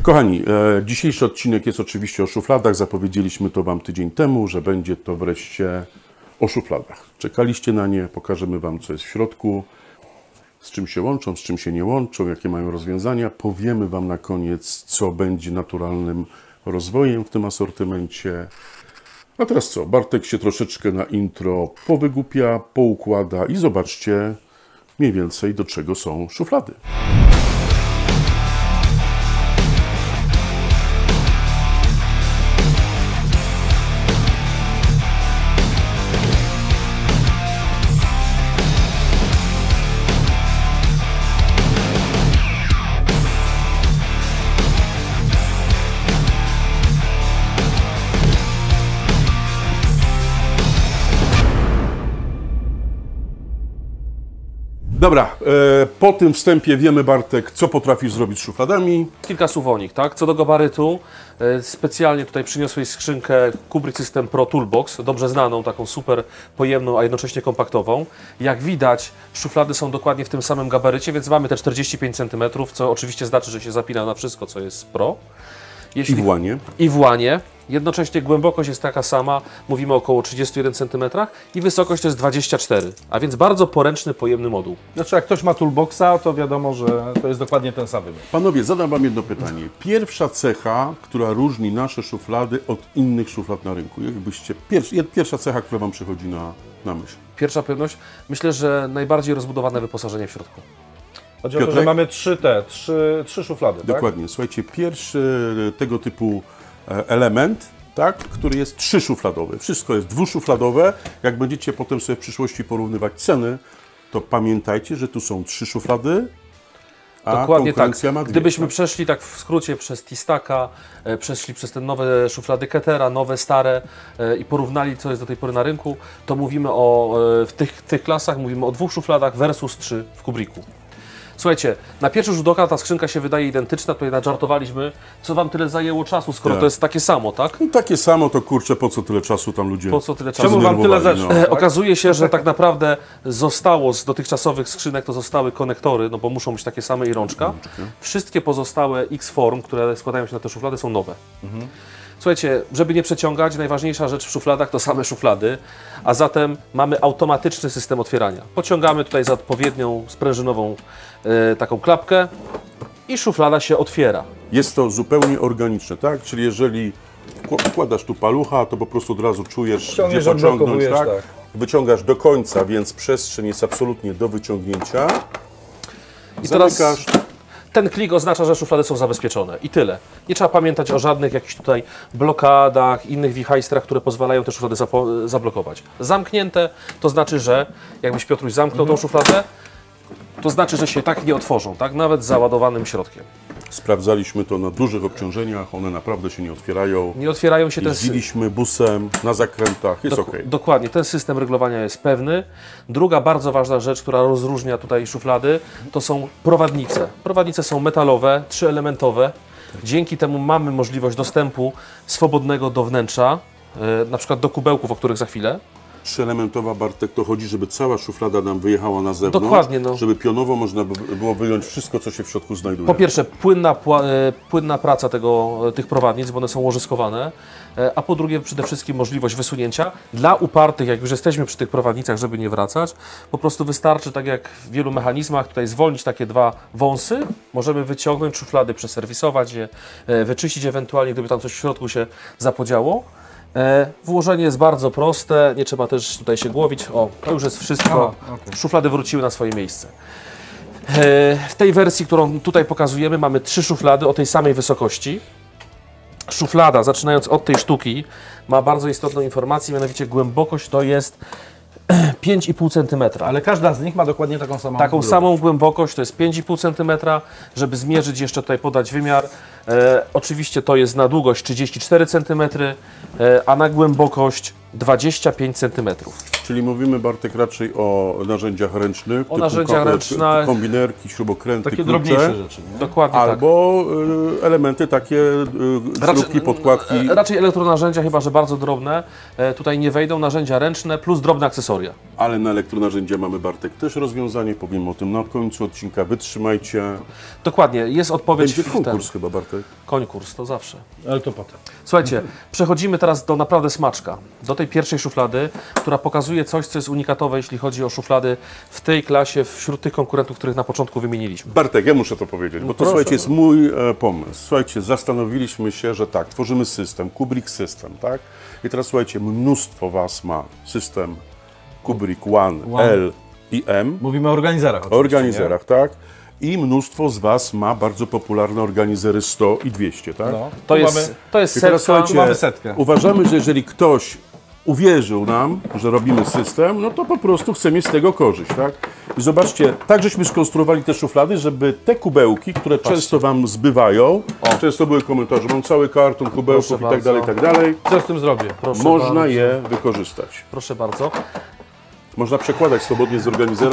Kochani, dzisiejszy odcinek jest oczywiście o szufladach. Zapowiedzieliśmy to Wam tydzień temu, że będzie to wreszcie o szufladach. Czekaliście na nie, pokażemy Wam, co jest w środku, z czym się łączą, z czym się nie łączą, jakie mają rozwiązania. Powiemy Wam na koniec, co będzie naturalnym rozwojem w tym asortymencie. A teraz co? Bartek się troszeczkę na intro powygłupia, poukłada i zobaczcie mniej więcej, do czego są szuflady. Dobra, po tym wstępie wiemy, Bartek, co potrafisz zrobić z szufladami. Kilka słów o nich, tak? Co do gabarytu, specjalnie tutaj przyniosłeś skrzynkę Kubrick System Pro Toolbox, dobrze znaną, taką super pojemną, a jednocześnie kompaktową. Jak widać, szuflady są dokładnie w tym samym gabarycie, więc mamy te 45 cm, co oczywiście znaczy, że się zapina na wszystko, co jest Pro. I w łanie. I w łanie. Jednocześnie głębokość jest taka sama, mówimy o około 31 cm i wysokość to jest 24, a więc bardzo poręczny, pojemny moduł. Znaczy, jak ktoś ma toolboxa, to wiadomo, że to jest dokładnie ten sam wymiar. Panowie, zadam Wam jedno pytanie. Pierwsza cecha, która różni nasze szuflady od innych szuflad na rynku. Jakbyście, pierwsza cecha, która Wam przychodzi na myśl. Pierwsza pewność, myślę, że najbardziej rozbudowane wyposażenie w środku. Chodzi o to, że mamy trzy szuflady, Dokładnie. Tak? Słuchajcie, pierwszy tego typu element, tak, który jest trzyszufladowy. Wszystko jest dwuszufladowe. Jak będziecie potem sobie w przyszłości porównywać ceny, to pamiętajcie, że tu są trzy szuflady, a dokładnie konkurencja tak. ma dwie. Gdybyśmy przeszli tak w skrócie przez T-Stacka, przeszli przez te nowe szuflady Kettera, nowe, stare i porównali, co jest do tej pory na rynku, to mówimy o, w tych klasach mówimy o dwóch szufladach versus 3 w Kubricku. Słuchajcie, na pierwszy rzut oka ta skrzynka się wydaje identyczna, tutaj nażartowaliśmy, co Wam tyle zajęło czasu, skoro to jest takie samo, tak? No, takie samo, to kurczę, po co tyle czasu tam ludzie... Po co tyle czasu? Czemu Wam tyle zeszło? No. Okazuje się, że tak naprawdę zostało z dotychczasowych skrzynek, to zostały konektory, no bo muszą być takie same i rączka. Wszystkie pozostałe X-Form, które składają się na te szuflady, są nowe. Słuchajcie, żeby nie przeciągać, najważniejsza rzecz w szufladach to same szuflady, a zatem mamy automatyczny system otwierania. Pociągamy tutaj za odpowiednią sprężynową taką klapkę i szuflada się otwiera. Jest to zupełnie organiczne, tak? Czyli jeżeli wkładasz tu palucha, to po prostu od razu czujesz, Ciągniesz, gdzie pociągnąć, odblokowujesz, tak? tak. Wyciągasz do końca, więc przestrzeń jest absolutnie do wyciągnięcia. I teraz Zamykasz. ten klik oznacza, że szuflady są zabezpieczone i tyle. Nie trzeba pamiętać o żadnych jakichś tutaj blokadach, innych wichajstrach, które pozwalają te szuflady zablokować. Zamknięte to znaczy, że jakbyś Piotruś zamknął tą szufladę, to znaczy, że się tak nie otworzą, tak? Nawet z załadowanym środkiem. Sprawdzaliśmy to na dużych obciążeniach, one naprawdę się nie otwierają. Nie otwierają się Jeździliśmy busem na zakrętach, jest ok. Dokładnie, ten system reglowania jest pewny. Druga bardzo ważna rzecz, która rozróżnia tutaj szuflady, to są prowadnice. Prowadnice są metalowe, trzyelementowe. Dzięki temu mamy możliwość dostępu swobodnego do wnętrza, na przykład do kubełków, o których za chwilę. Trzyelementowa, Bartek, to chodzi, żeby cała szuflada nam wyjechała na zewnątrz, Dokładnie, no. żeby pionowo można było wyjąć wszystko, co się w środku znajduje. Po pierwsze, płynna praca tych prowadnic, bo one są łożyskowane, a po drugie, przede wszystkim możliwość wysunięcia. Dla upartych, jak już jesteśmy przy tych prowadnicach, żeby nie wracać, po prostu wystarczy, tak jak w wielu mechanizmach, tutaj zwolnić takie dwa wąsy, możemy wyciągnąć szuflady, przeserwisować je, wyczyścić ewentualnie, gdyby tam coś w środku się zapodziało. Włożenie jest bardzo proste, nie trzeba też tutaj się głowić. O, to już jest wszystko. Szuflady wróciły na swoje miejsce. W tej wersji, którą tutaj pokazujemy, mamy 3 szuflady o tej samej wysokości. Szuflada, zaczynając od tej sztuki, ma bardzo istotną informację, mianowicie głębokość to jest 5,5 cm. Ale każda z nich ma dokładnie taką samą głębokość. Samą głębokość, to jest 5,5 cm. Żeby zmierzyć, jeszcze tutaj podać wymiar, oczywiście to jest na długość 34 cm, a na głębokość 25 cm. Czyli mówimy, Bartek, raczej o narzędziach ręcznych, O narzędziach ręcznych, kombinerki, śrubokręty, takie klucze, drobniejsze rzeczy. Nie? Dokładnie albo elementy takie, śrubki, podkładki. Raczej elektronarzędzia, chyba że bardzo drobne, tutaj nie wejdą, narzędzia ręczne plus drobne akcesoria. Ale na elektronarzędzia mamy, Bartek, też rozwiązanie, powiem o tym na końcu odcinka, wytrzymajcie. Dokładnie, jest odpowiedź Będzie konkurs chyba, Bartek. Konkurs, to zawsze. Ale to potem. Słuchajcie, przechodzimy teraz do naprawdę smaczka. Do tej pierwszej szuflady, która pokazuje coś, co jest unikatowe, jeśli chodzi o szuflady w tej klasie, wśród tych konkurentów, których na początku wymieniliśmy. Bartek, ja muszę to powiedzieć, bo to proszę, słuchajcie, jest mój pomysł. Słuchajcie, zastanowiliśmy się, że tak, tworzymy system, Kubrick System, tak? I teraz słuchajcie, mnóstwo Was ma system Kubrick One, L i M. Mówimy o organizerach. O oczywiście, organizerach, tak? I mnóstwo z Was ma bardzo popularne organizery 100 i 200, tak? No. To Tu jest I teraz setka. tu mamy setkę. uważamy, że jeżeli ktoś uwierzył nam, że robimy system, no to po prostu chce mieć z tego korzyść, tak? I zobaczcie, tak żeśmy skonstruowali te szuflady, żeby te kubełki, które często Wam zbywają, często były komentarze, mam cały karton kubełków Proszę i tak dalej, i bardzo. tak dalej, Co z tym zrobię? Proszę można bardzo. je wykorzystać. Proszę bardzo. Można przekładać swobodnie z organizera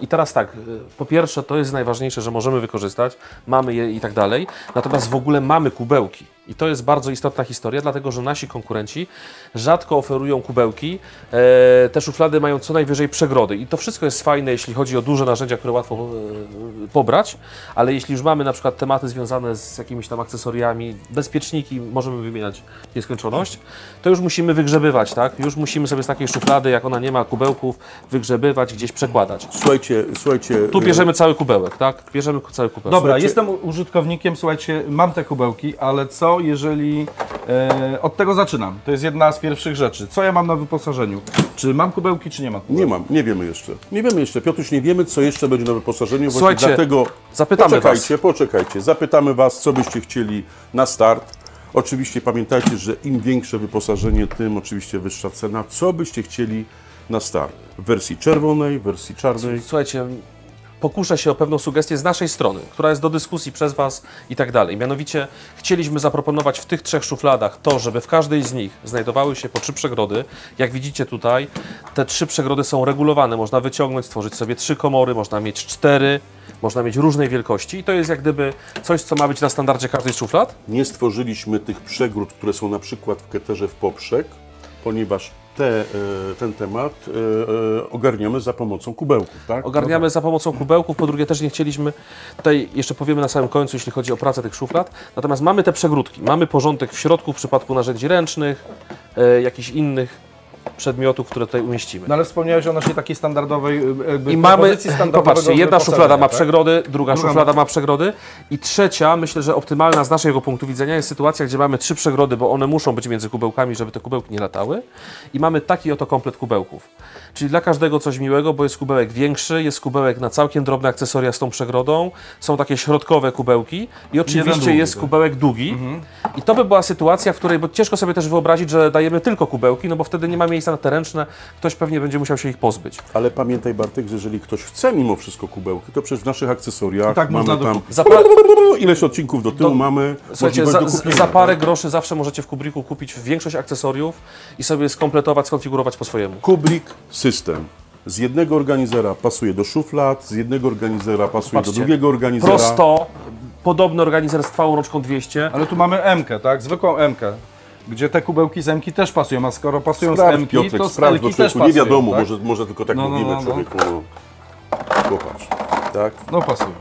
I teraz tak, po pierwsze to jest najważniejsze, że możemy wykorzystać, mamy je i tak dalej, natomiast w ogóle mamy kubełki i to jest bardzo istotna historia, dlatego że nasi konkurenci rzadko oferują kubełki, te szuflady mają co najwyżej przegrody i to wszystko jest fajne, jeśli chodzi o duże narzędzia, które łatwo pobrać, ale jeśli już mamy na przykład tematy związane z jakimiś tam akcesoriami, bezpieczniki, możemy wymieniać w nieskończoność, to już musimy wygrzebywać, tak? Już musimy sobie z takiej szuflady, jak ona nie ma kubełków, wygrzebywać, gdzieś przekładać. Słuchajcie, Tu bierzemy cały kubełek, tak? Bierzemy cały kubełek. Dobra, Słuchajcie- jestem użytkownikiem, słuchajcie, mam te kubełki, ale co jeżeli... od tego zaczynam. To jest jedna z pierwszych rzeczy. Co ja mam na wyposażeniu? Czy mam kubełki, czy nie mam kubełki? Nie mam, nie wiemy jeszcze. Nie wiemy jeszcze, Piotruś, nie wiemy, co jeszcze będzie na wyposażeniu. Właśnie Słuchajcie, dlatego zapytamy poczekajcie. Zapytamy Was, co byście chcieli na start. Oczywiście pamiętajcie, że im większe wyposażenie, tym oczywiście wyższa cena. Co byście chcieli na start? W wersji czerwonej, w wersji czarnej. Słuchajcie, pokuszę się o pewną sugestię z naszej strony, która jest do dyskusji przez Was i tak dalej. Mianowicie chcieliśmy zaproponować w tych 3 szufladach to, żeby w każdej z nich znajdowały się po 3 przegrody. Jak widzicie tutaj, te 3 przegrody są regulowane. Można wyciągnąć, stworzyć sobie 3 komory, można mieć 4, można mieć różnej wielkości. I to jest jak gdyby coś, co ma być na standardzie każdej z szuflad. Nie stworzyliśmy tych przegród, które są na przykład w keterze w poprzek, ponieważ ten temat ogarniamy za pomocą kubełków, tak? Ogarniamy za pomocą kubełków, po drugie też nie chcieliśmy, tutaj jeszcze powiemy na samym końcu, jeśli chodzi o pracę tych szuflad, natomiast mamy te przegródki, mamy porządek w środku w przypadku narzędzi ręcznych, jakichś innych przedmiotów, które tutaj umieścimy. No ale wspomniałeś o naszej takiej standardowej jakby I mamy, propozycji standardowego popatrzcie, jedna szuflada ma wyposażenia, tak? przegrody, druga szuflada ma- ma przegrody i trzecia, myślę, że optymalna z naszego punktu widzenia jest sytuacja, gdzie mamy 3 przegrody, bo one muszą być między kubełkami, żeby te kubełki nie latały i mamy taki oto komplet kubełków. Czyli dla każdego coś miłego, bo jest kubełek większy, jest kubełek na całkiem drobne akcesoria z tą przegrodą, są takie środkowe kubełki i oczywiście długi, jest tak. kubełek długi. I to by była sytuacja, w której, bo ciężko sobie też wyobrazić, że dajemy tylko kubełki, no bo wtedy nie ma miejsca na te ręczne, ktoś pewnie będzie musiał się ich pozbyć. Ale pamiętaj, Bartek, że jeżeli ktoś chce mimo wszystko kubełki, to przecież w naszych akcesoriach tak mamy można tam dokupić. ileś odcinków do tyłu mamy Słuchajcie, możliwość do kupienia. za parę groszy zawsze możecie w Kubricku kupić większość akcesoriów i sobie skompletować, skonfigurować po swojemu. Kubrick System. Z jednego organizera pasuje do szuflad, z jednego organizera pasuje Patrzcie, do drugiego organizera. Prosto, podobny organizer z trwałą rączką 200. Ale tu mamy M-kę, tak? Zwykłą M-kę. Gdzie te kubełki z M-ki też pasują, a skoro pasują z Sprawdź, M-ki, Piotrek, to z sprawdź, bo L-ki też człowieku, pasują, nie wiadomo, tak? może tylko tak No, no, mówimy, no, no. człowieku. No. Popatrz, tak? No pasują.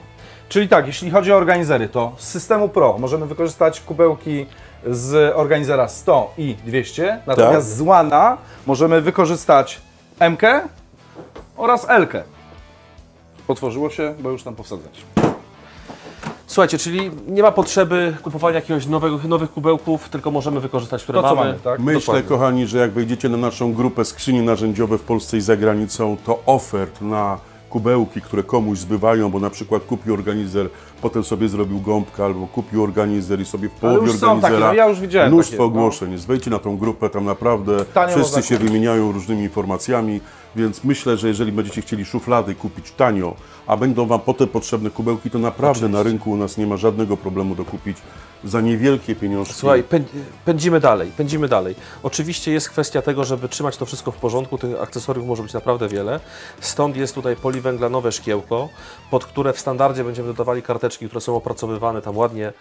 Czyli tak, jeśli chodzi o organizery, to z systemu Pro możemy wykorzystać kubełki z organizera 100 i 200, natomiast Tak. z One'a możemy wykorzystać M-kę oraz L-kę. Otworzyło się, bo już tam powsadzać. Słuchajcie, czyli nie ma potrzeby kupowania jakiegoś nowych kubełków, tylko możemy wykorzystać, które To, co mamy. mamy, tak? Myślę, Dokładnie. kochani, że jak wejdziecie na naszą grupę skrzynie narzędziowe w Polsce i za granicą, to ofert na kubełki, które komuś zbywają, bo na przykład kupił organizer, potem sobie zrobił gąbkę, albo kupił organizer i sobie w połowie już są organizera. takie, no ja już widziałem mnóstwo takie, no. ogłoszeń. Jest. Wejdźcie na tą grupę, tam naprawdę Tanio wszyscy można się kupić. wymieniają różnymi informacjami, więc myślę, że jeżeli będziecie chcieli szuflady kupić tanio, a będą Wam potem potrzebne kubełki, to naprawdę na rynku u nas nie ma żadnego problemu dokupić za niewielkie pieniążki. Słuchaj, pędzimy dalej. Oczywiście jest kwestia tego, żeby trzymać to wszystko w porządku, tych akcesoriów może być naprawdę wiele. Stąd jest tutaj poliwęglanowe szkiełko, pod które w standardzie będziemy dodawali karteczki, które są opracowywane tam ładnie,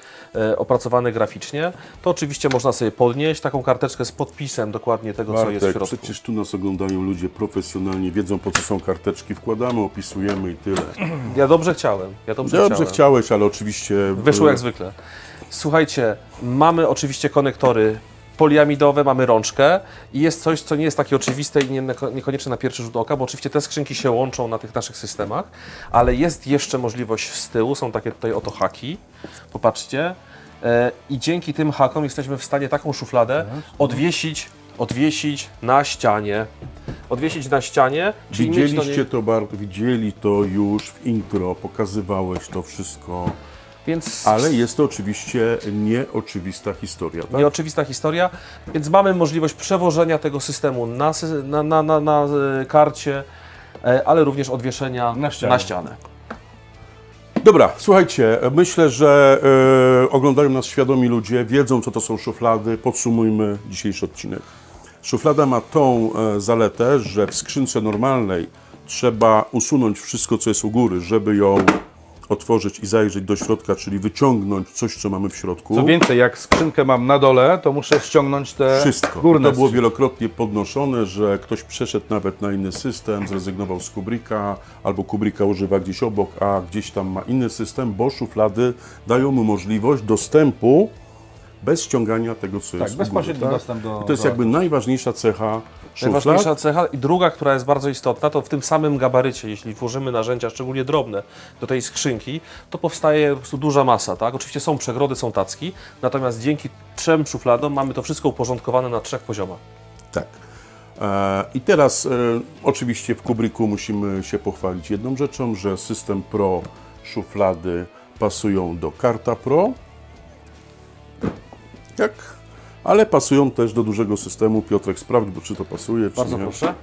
opracowane graficznie. To oczywiście można sobie podnieść taką karteczkę z podpisem dokładnie tego, co jest w środku. Przecież tu nas oglądają ludzie profesjonalni, wiedzą po co są karteczki, wkładamy, opisujemy i tyle. Ja dobrze chciałem. Dobrze chciałeś, ale oczywiście... Wyszło jak zwykle. Słuchajcie, mamy oczywiście konektory poliamidowe, mamy rączkę i jest coś, co nie jest takie oczywiste i niekoniecznie na pierwszy rzut oka, bo oczywiście te skrzynki się łączą na tych naszych systemach, ale jest jeszcze możliwość z tyłu, są takie tutaj oto haki, popatrzcie, i dzięki tym hakom jesteśmy w stanie taką szufladę odwiesić na ścianie. Odwiesić na ścianie, czyli mieć do niej... Widzieliście to, Bart, widzieli to już w intro, pokazywałeś to wszystko. Więc... Ale jest to oczywiście nieoczywista historia, tak? Nieoczywista historia, więc mamy możliwość przewożenia tego systemu na karcie, ale również odwieszenia na ścianę. Dobra, słuchajcie, myślę, że oglądają nas świadomi ludzie, wiedzą, co to są szuflady. Podsumujmy dzisiejszy odcinek. Szuflada ma tą zaletę, że w skrzynce normalnej trzeba usunąć wszystko, co jest u góry, żeby ją otworzyć i zajrzeć do środka, czyli wyciągnąć coś, co mamy w środku. Co więcej, jak skrzynkę mam na dole, to muszę ściągnąć te Wszystko. górne To było skrzynki. wielokrotnie podnoszone, że ktoś przeszedł nawet na inny system, zrezygnował z Kubricka, albo Kubricka używa gdzieś obok, a gdzieś tam ma inny system, bo szuflady dają mu możliwość dostępu bez ściągania tego, co jest u góry. Bezpośredni dostęp do... I to jest jakby najważniejsza cecha szuflad. Najważniejsza cecha i druga, która jest bardzo istotna, to w tym samym gabarycie, jeśli włożymy narzędzia, szczególnie drobne, do tej skrzynki, to powstaje po prostu duża masa, tak? Oczywiście są przegrody, są tacki, natomiast dzięki 3 szufladom mamy to wszystko uporządkowane na 3 poziomach. Tak. I teraz oczywiście w Kubricku musimy się pochwalić jedną rzeczą, że system Pro szuflady pasują do Karta Pro. Tak. Ale pasują też do dużego systemu. Piotrek, sprawdź, bo czy to pasuje, czy Bardzo nie. proszę.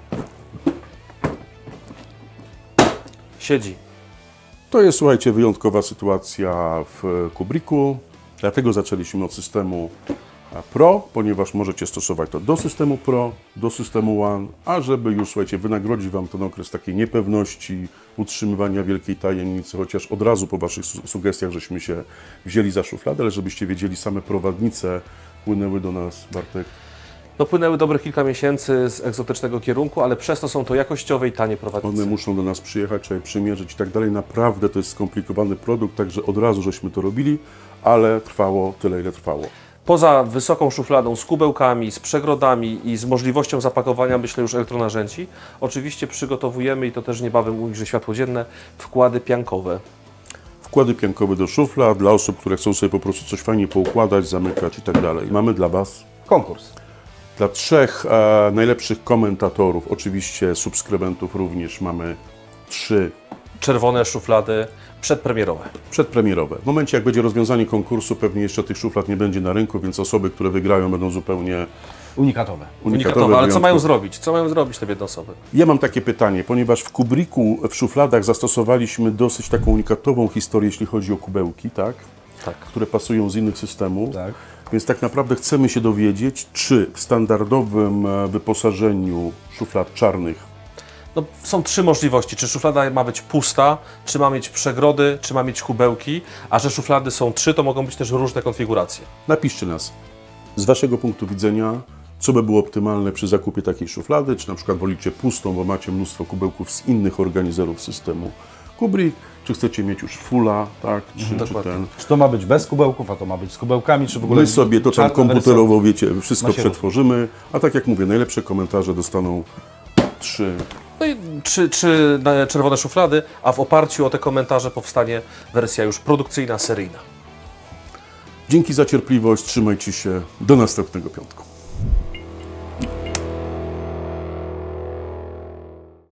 Siedzi. To jest, słuchajcie, wyjątkowa sytuacja w Kubricku. Dlatego zaczęliśmy od systemu Pro, ponieważ możecie stosować to do systemu Pro, do systemu One, a żeby już, słuchajcie, wynagrodzić Wam ten okres takiej niepewności, utrzymywania wielkiej tajemnicy, chociaż od razu po Waszych sugestiach żeśmy się wzięli za szufladę, ale żebyście wiedzieli, same prowadnice płynęły do nas, Bartek. No płynęły dobre kilka miesięcy z egzotycznego kierunku, ale przez to są to jakościowe i tanie prowadnice. One muszą do nas przyjechać, trzeba je przymierzyć i tak dalej. Naprawdę to jest skomplikowany produkt, także od razu żeśmy to robili, ale trwało tyle, ile trwało. Poza wysoką szufladą z kubełkami, z przegrodami i z możliwością zapakowania, myślę, już elektronarzędzi, oczywiście przygotowujemy, i to też niebawem ujrzy światło dzienne, wkłady piankowe. Wkłady piankowe do szuflad dla osób, które chcą sobie po prostu coś fajnie poukładać, zamykać i tak dalej. Mamy dla Was Konkurs. dla 3 najlepszych komentatorów, oczywiście subskrybentów również mamy 3 Czerwone szuflady przedpremierowe. przedpremierowe. W momencie, jak będzie rozwiązanie konkursu, pewnie jeszcze tych szuflad nie będzie na rynku, więc osoby, które wygrają, będą zupełnie Unikatowe. Unikatowe, ale co wyjątkowe. mają zrobić? Co mają zrobić te biedne osoby? Ja mam takie pytanie, ponieważ w Kubricku w szufladach zastosowaliśmy dosyć taką unikatową historię, jeśli chodzi o kubełki, tak? Tak. Które pasują z innych systemów. Tak. Więc tak naprawdę chcemy się dowiedzieć, czy w standardowym wyposażeniu szuflad czarnych No, są 3 możliwości. Czy szuflada ma być pusta, czy ma mieć przegrody, czy ma mieć kubełki, a że szuflady są 3, to mogą być też różne konfiguracje. napiszcie nas z Waszego punktu widzenia, co by było optymalne przy zakupie takiej szuflady, czy na przykład wolicie pustą, bo macie mnóstwo kubełków z innych organizerów systemu Kubrick, czy chcecie mieć już fulla, tak, czy Dokładnie. ten. Czy to ma być bez kubełków, a to ma być z kubełkami, czy w ogóle... My sobie to tam czarna komputerowo, wiecie, wszystko Ma się przetworzymy, a tak jak mówię, najlepsze komentarze dostaną 3. No i 3 czerwone szuflady, a w oparciu o te komentarze powstanie wersja już produkcyjna, seryjna. Dzięki za cierpliwość, trzymajcie się, do następnego piątku.